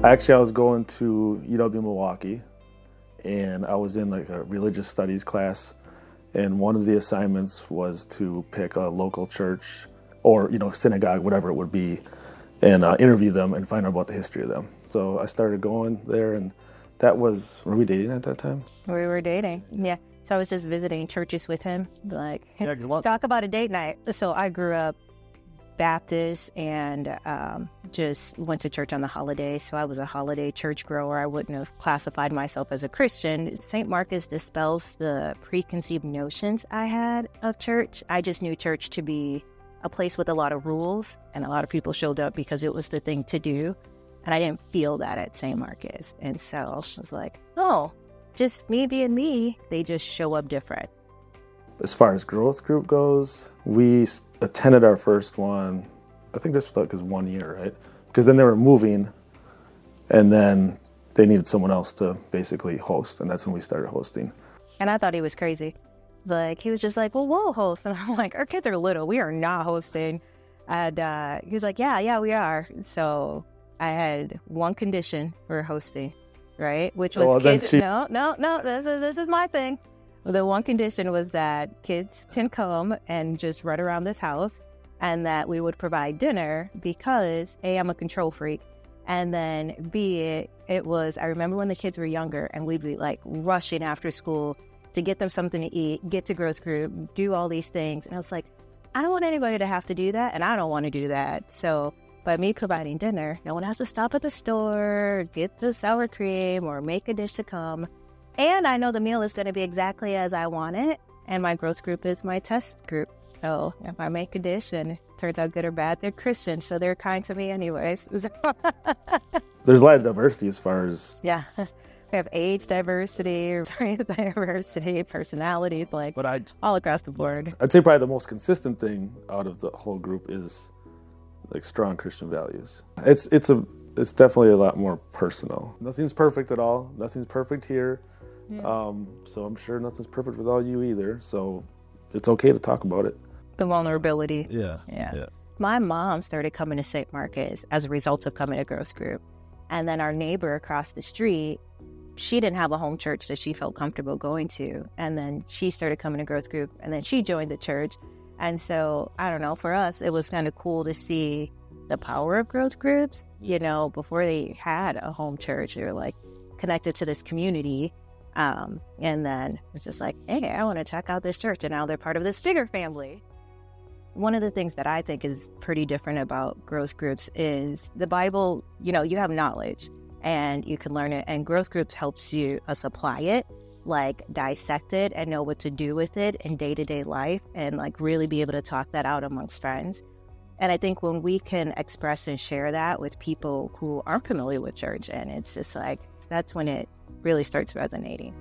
Actually, I was going to UW Milwaukee, and I was in like a religious studies class, and one of the assignments was to pick a local church or synagogue, whatever it would be, and interview them and find out about the history of them. So I started going there, and were we dating at that time? We were dating, yeah. So I was just visiting churches with him, like, talk about a date night. So I grew up Baptist and just went to church on the holidays. So I was a holiday church grower. I wouldn't have classified myself as a Christian. St. Marcus dispels the preconceived notions I had of church. I just knew church to be a place with a lot of rules, and a lot of people showed up because it was the thing to do. And I didn't feel that at St. Marcus. And so I was like, oh, just me being me. They just show up different. As far as growth group goes, we attended our first one, I think this was 1 year, right? Because then they were moving, and then they needed someone else to basically host, and that's when we started hosting. And I thought he was crazy. Like, he was just like, well, we'll host. And I'm like, our kids are little. We are not hosting. And he was like, yeah, we are. So I had one condition for hosting, right? Which was kids. No, this is my thing. The one condition was that kids can come and just run around this house, and that we would provide dinner because A, I'm a control freak, and then B, it was, I remember when the kids were younger and we'd be like rushing after school to get them something to eat, get to growth group, do all these things. And I was like, I don't want anybody to have to do that, and I don't want to do that. So by me providing dinner, no one has to stop at the store, get the sour cream, or make a dish to come. And I know the meal is going to be exactly as I want it. And my growth group is my test group. So if I make a dish and it turns out good or bad, they're Christian, so they're kind to me anyways. There's a lot of diversity as far as... Yeah. We have age diversity, race diversity, personalities, all across the board. I'd say probably the most consistent thing out of the whole group is like strong Christian values. It's definitely a lot more personal. Nothing's perfect at all. Nothing's perfect here. Yeah. So I'm sure nothing's perfect with all you either. So it's okay to talk about it. The vulnerability. Yeah. My mom started coming to St. Marcus as a result of coming to growth group. And then our neighbor across the street, she didn't have a home church that she felt comfortable going to. And then she started coming to growth group, and then she joined the church. And so, I don't know, for us, it was kind of cool to see the power of growth groups. Before they had a home church, they were like connected to this community. And then it's just like, hey, I want to check out this church. And now they're part of this bigger family. One of the things that I think is pretty different about growth groups is the Bible, you have knowledge and you can learn it. And growth groups helps us apply it, like dissect it and know what to do with it in day-to-day life, and like really be able to talk that out amongst friends. And I think when we can express and share that with people who aren't familiar with church, and it's just like, that's when it really starts resonating.